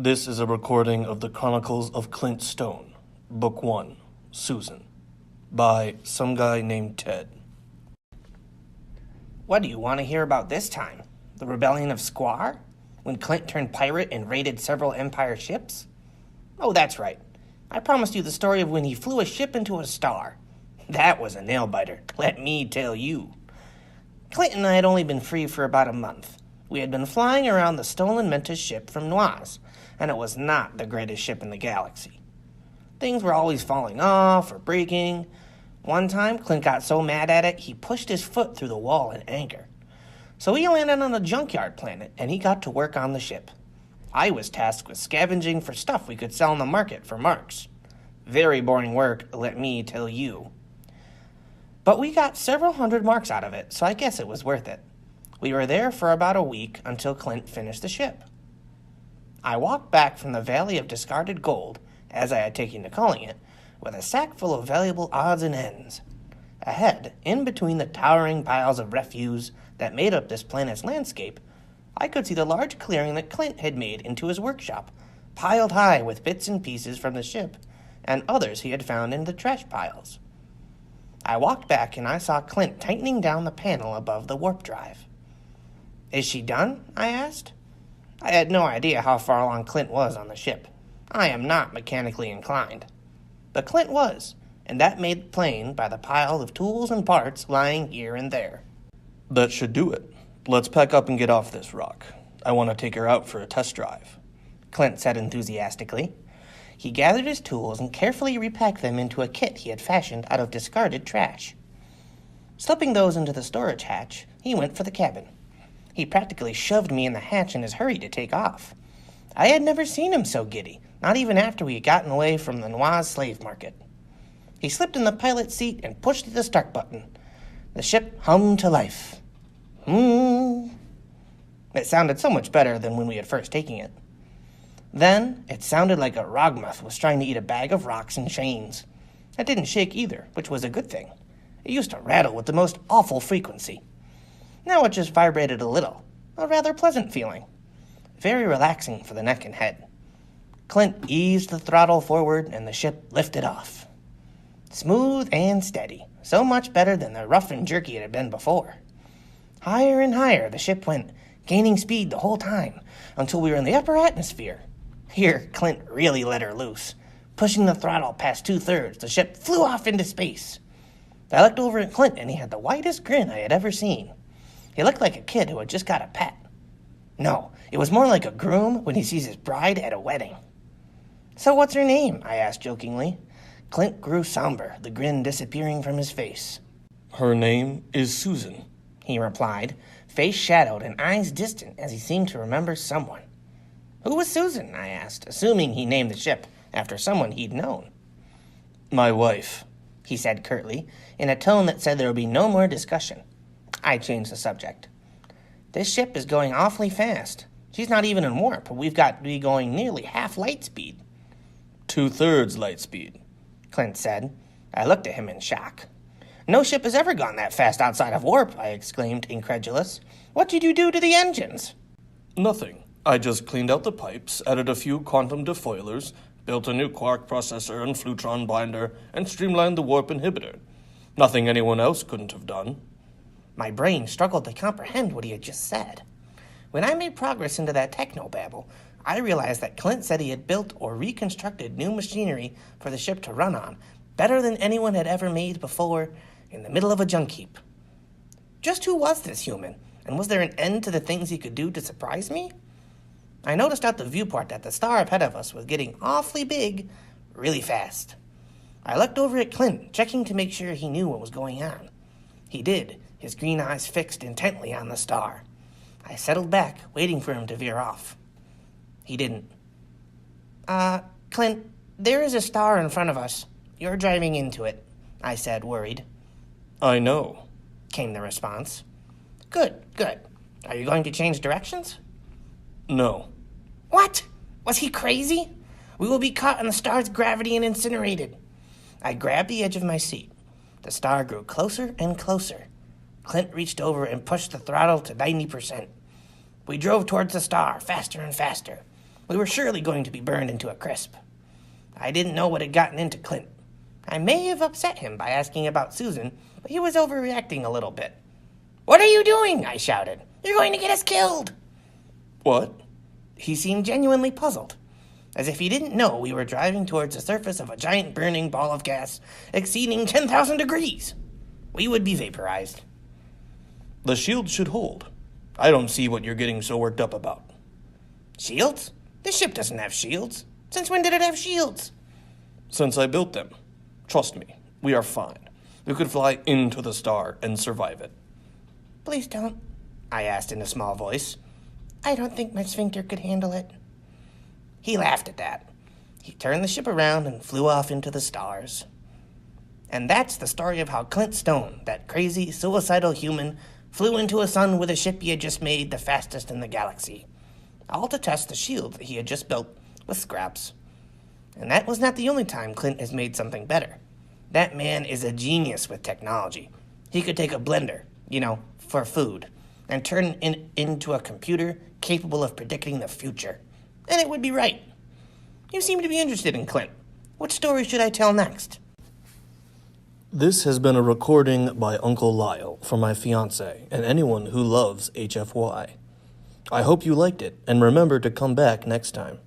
This is a recording of the Chronicles of Clint Stone, Book 1, Susan, by some guy named Ted. What do you want to hear about this time? The rebellion of Squaw? When Clint turned pirate and raided several Empire ships? Oh, that's right. I promised you the story of when he flew a ship into a star. That was a nail-biter, let me tell you. Clint and I had only been free for about a month. We had been flying around the stolen Mentis ship from Noise, and it was not the greatest ship in the galaxy. Things were always falling off or breaking. One time, Clint got so mad at it, he pushed his foot through the wall in anger. So he landed on a junkyard planet, and he got to work on the ship. I was tasked with scavenging for stuff we could sell in the market for marks. Very boring work, let me tell you. But we got several hundred marks out of it, so I guess it was worth it. We were there for about a week until Clint finished the ship. I walked back from the Valley of Discarded Gold, as I had taken to calling it, with a sack full of valuable odds and ends. Ahead, in between the towering piles of refuse that made up this planet's landscape, I could see the large clearing that Clint had made into his workshop, piled high with bits and pieces from the ship, and others he had found in the trash piles. I walked back and I saw Clint tightening down the panel above the warp drive. "Is she done?" I asked. I had no idea how far along Clint was on the ship. I am not mechanically inclined. But Clint was, and that made plain by the pile of tools and parts lying here and there. That should do it. Let's pack up and get off this rock. I want to take her out for a test drive," Clint said enthusiastically. He gathered his tools and carefully repacked them into a kit he had fashioned out of discarded trash. Slipping those into the storage hatch, he went for the cabin. He practically shoved me in the hatch in his hurry to take off. I had never seen him so giddy, not even after we had gotten away from the Noise slave market. He slipped in the pilot's seat and pushed the start button. The ship hummed to life. It sounded so much better than when we had first taken it. Then, it sounded like a rogmuth was trying to eat a bag of rocks and chains. It didn't shake either, which was a good thing. It used to rattle with the most awful frequency. Now it just vibrated a little, a rather pleasant feeling. Very relaxing for the neck and head. Clint eased the throttle forward and the ship lifted off. Smooth and steady, so much better than the rough and jerky it had been before. Higher and higher the ship went, gaining speed the whole time, until we were in the upper atmosphere. Here, Clint really let her loose. Pushing the throttle past 2/3, the ship flew off into space. I looked over at Clint, and he had the widest grin I had ever seen. He looked like a kid who had just got a pet. No, it was more like a groom when he sees his bride at a wedding. "So what's her name?" I asked jokingly. Clint grew somber, the grin disappearing from his face. "Her name is Susan," he replied, face shadowed and eyes distant as he seemed to remember someone. "Who was Susan?" I asked, assuming he named the ship after someone he'd known. "My wife," he said curtly, in a tone that said there would be no more discussion. I changed the subject. "This ship is going awfully fast. She's not even in warp, but we've got to be going nearly half light speed." 2/3 light speed," Clint said. I looked at him in shock. "No ship has ever gone that fast outside of warp," I exclaimed, incredulous. "What did you do to the engines?" "Nothing. I just cleaned out the pipes, added a few quantum defoilers, built a new quark processor and flutron binder, and streamlined the warp inhibitor. Nothing anyone else couldn't have done." My brain struggled to comprehend what he had just said. When I made progress into that technobabble, I realized that Clint said he had built or reconstructed new machinery for the ship to run on, better than anyone had ever made before, in the middle of a junk heap. Just who was this human, and was there an end to the things he could do to surprise me? I noticed out the viewport that the star ahead of us was getting awfully big, really fast. I looked over at Clint, checking to make sure he knew what was going on. He did, his green eyes fixed intently on the star. I settled back, waiting for him to veer off. He didn't. Clint, there is a star in front of us. You're driving into it," I said, worried. "I know," came the response. Good. Are you going to change directions?" "No." "What? Was he crazy? We will be caught in the star's gravity and incinerated." I grabbed the edge of my seat. The star grew closer and closer. Clint reached over and pushed the throttle to 90%. We drove towards the star, faster and faster. We were surely going to be burned into a crisp. I didn't know what had gotten into Clint. I may have upset him by asking about Susan, but he was overreacting a little bit. "What are you doing?" I shouted. "You're going to get us killed." What? He seemed genuinely puzzled, as if he didn't know we were driving towards the surface of a giant burning ball of gas exceeding 10,000 degrees. We would be vaporized. The shield should hold. I don't see what you're getting so worked up about. Shields? This ship doesn't have shields. Since when did it have shields? Since I built them. Trust me, we are fine. We could fly into the star and survive it. "Please don't," I asked in a small voice. "I don't think my sphincter could handle it." He laughed at that. He turned the ship around and flew off into the stars. And that's the story of how Clint Stone, that crazy, suicidal human, flew into a sun with a ship he had just made the fastest in the galaxy, all to test the shield that he had just built with scraps. And that was not the only time Clint has made something better. That man is a genius with technology. He could take a blender, for food, and turn it into a computer capable of predicting the future. And it would be right. You seem to be interested in Clint. What story should I tell next? This has been a recording by Uncle Lyle for my fiancé and anyone who loves HFY. I hope you liked it, and remember to come back next time.